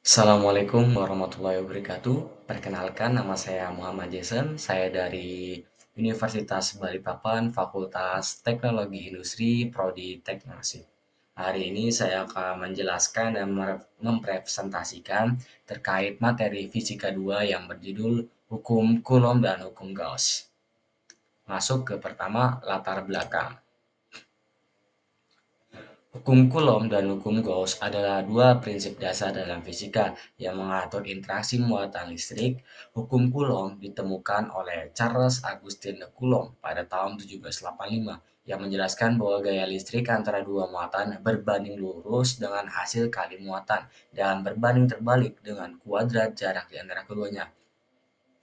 Assalamualaikum warahmatullahi wabarakatuh. Perkenalkan, nama saya Muhammad Jason. Saya dari Universitas Balikpapan, Fakultas Teknologi Industri, Prodi Teknologi. Hari ini saya akan menjelaskan dan mempresentasikan terkait materi Fisika 2 yang berjudul Hukum Coulomb dan Hukum Gauss. Masuk ke pertama, latar belakang. Hukum Coulomb dan hukum Gauss adalah dua prinsip dasar dalam fisika yang mengatur interaksi muatan listrik. Hukum Coulomb ditemukan oleh Charles Augustin de Coulomb pada tahun 1785 yang menjelaskan bahwa gaya listrik antara dua muatan berbanding lurus dengan hasil kali muatan dan berbanding terbalik dengan kuadrat jarak di antara keduanya.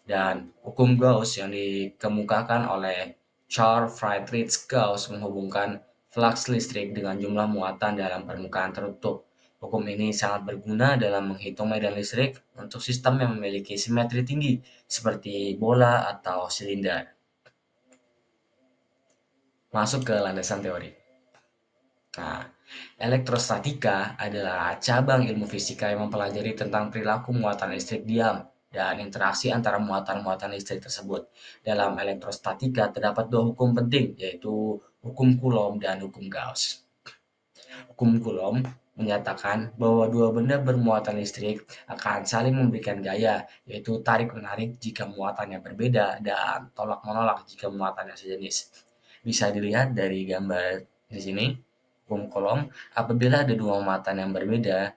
Dan hukum Gauss yang dikemukakan oleh Charles Friedrich Gauss menghubungkan flux listrik dengan jumlah muatan dalam permukaan tertutup. Hukum ini sangat berguna dalam menghitung medan listrik untuk sistem yang memiliki simetri tinggi, seperti bola atau silinder. Masuk ke landasan teori. Nah, elektrostatika adalah cabang ilmu fisika yang mempelajari tentang perilaku muatan listrik diam dan interaksi antara muatan-muatan listrik tersebut. Dalam elektrostatika terdapat dua hukum penting, yaitu hukum Coulomb dan hukum Gauss. Hukum Coulomb menyatakan bahwa dua benda bermuatan listrik akan saling memberikan gaya, yaitu tarik-menarik jika muatannya berbeda dan tolak-menolak jika muatannya sejenis. Bisa dilihat dari gambar di sini. Hukum Coulomb, apabila ada dua muatan yang berbeda,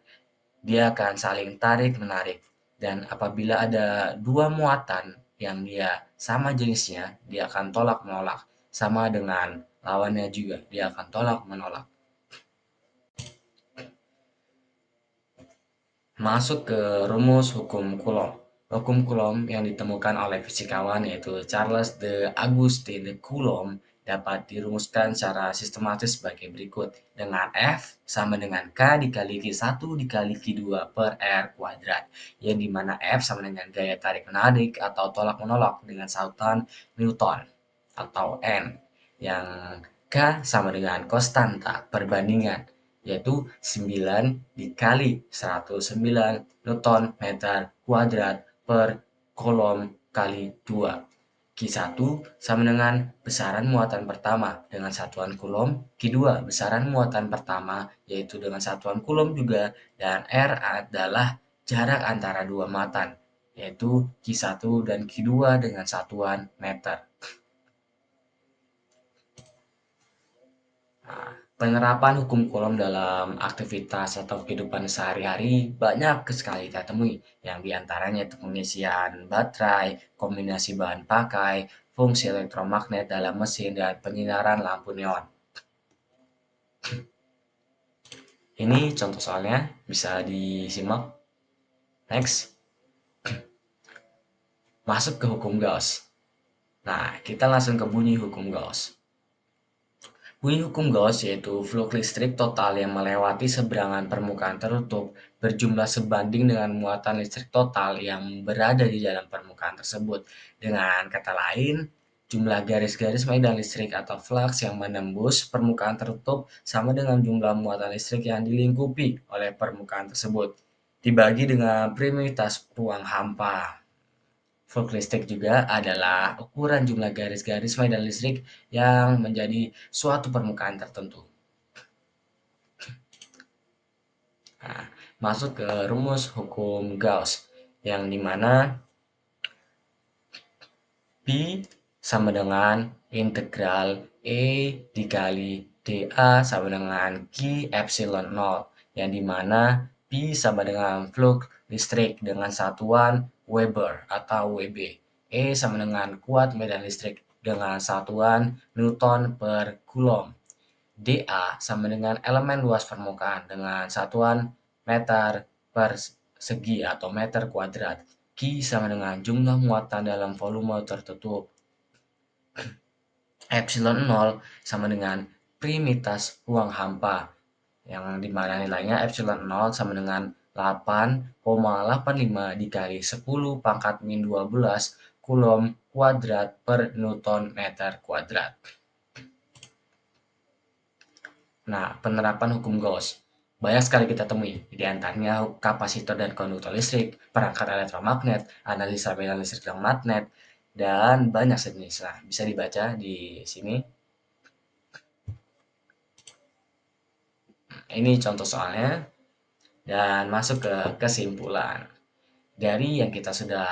dia akan saling tarik-menarik. Dan apabila ada dua muatan yang dia sama jenisnya, dia akan tolak-menolak. Sama dengan lawannya juga, dia akan tolak-menolak. Masuk ke rumus hukum Coulomb. Hukum Coulomb yang ditemukan oleh fisikawan yaitu Charles de Augustin de Coulomb dapat dirumuskan secara sistematis sebagai berikut. Dengan F sama dengan K dikali Q1 dikali Q2 per R kuadrat. Yang dimana F sama dengan gaya tarik menarik atau tolak menolak dengan sautan Newton atau N. Yang K sama dengan konstanta perbandingan, yaitu 9 dikali 109 Newton meter kuadrat per kolom kali 2. Q1 sama dengan besaran muatan pertama dengan satuan Coulomb, Q2 besaran muatan pertama yaitu dengan satuan Coulomb juga, dan R adalah jarak antara dua muatan yaitu Q1 dan Q2 dengan satuan meter. Nah, penerapan hukum Coulomb dalam aktivitas atau kehidupan sehari-hari banyak sekali kita temui, yang diantaranya itu pengisian baterai, kombinasi bahan pakai, fungsi elektromagnet dalam mesin, dan penyinaran lampu neon. Ini contoh soalnya, bisa disimak. Next, masuk ke hukum Gauss. Nah, kita langsung ke bunyi hukum Gauss. Bunyi hukum Gauss yaitu flux listrik total yang melewati seberangan permukaan tertutup berjumlah sebanding dengan muatan listrik total yang berada di dalam permukaan tersebut. Dengan kata lain, jumlah garis-garis medan listrik atau flux yang menembus permukaan tertutup sama dengan jumlah muatan listrik yang dilingkupi oleh permukaan tersebut, dibagi dengan prioritas ruang hampa. Flux listrik juga adalah ukuran jumlah garis-garis medan listrik yang menjadi suatu permukaan tertentu. Nah, masuk ke rumus hukum Gauss, yang dimana P sama dengan integral E dikali dA sama dengan Q epsilon 0, yang dimana P sama dengan flux listrik dengan satuan Weber atau Wb. E sama dengan kuat medan listrik dengan satuan Newton per Coulomb. dA sama dengan elemen luas permukaan dengan satuan meter per segi atau meter kuadrat. Q sama dengan jumlah muatan dalam volume tertutup. Epsilon 0 sama dengan primitas ruang hampa, yang dimana nilainya epsilon 0 sama dengan 8,85 dikali 10 pangkat min 12 Coulomb kuadrat per Newton meter kuadrat. Nah, penerapan hukum Gauss. banyak sekali kita temui, di antaranya kapasitor dan konduktor listrik, perangkat elektromagnet, analisa medan listrik dan magnet, dan banyak sejenis. Nah, bisa dibaca di sini. Ini contoh soalnya, dan masuk ke kesimpulan. Dari yang kita sudah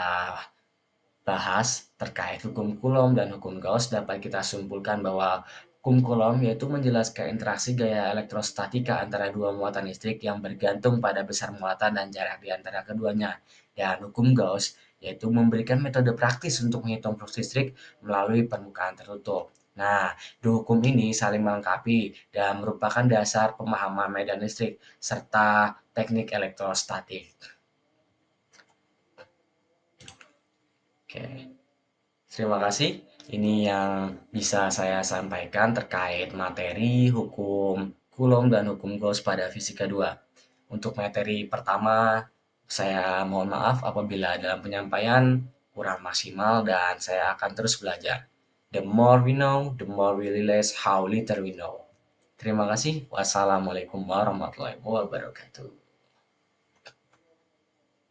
bahas terkait hukum Coulomb dan hukum Gauss, dapat kita simpulkan bahwa hukum Coulomb yaitu menjelaskan interaksi gaya elektrostatika antara dua muatan listrik yang bergantung pada besar muatan dan jarak di antara keduanya. Dan hukum Gauss yaitu memberikan metode praktis untuk menghitung flux listrik melalui permukaan tertutup. Nah, dua hukum ini saling melengkapi dan merupakan dasar pemahaman medan listrik serta teknik elektrostatik. Oke. Terima kasih. Ini yang bisa saya sampaikan terkait materi hukum Coulomb dan hukum Gauss pada fisika 2. Untuk materi pertama, saya mohon maaf apabila dalam penyampaian kurang maksimal dan saya akan terus belajar. The more we know, the more we realize how little we know. Terima kasih. Wassalamualaikum warahmatullahi wabarakatuh.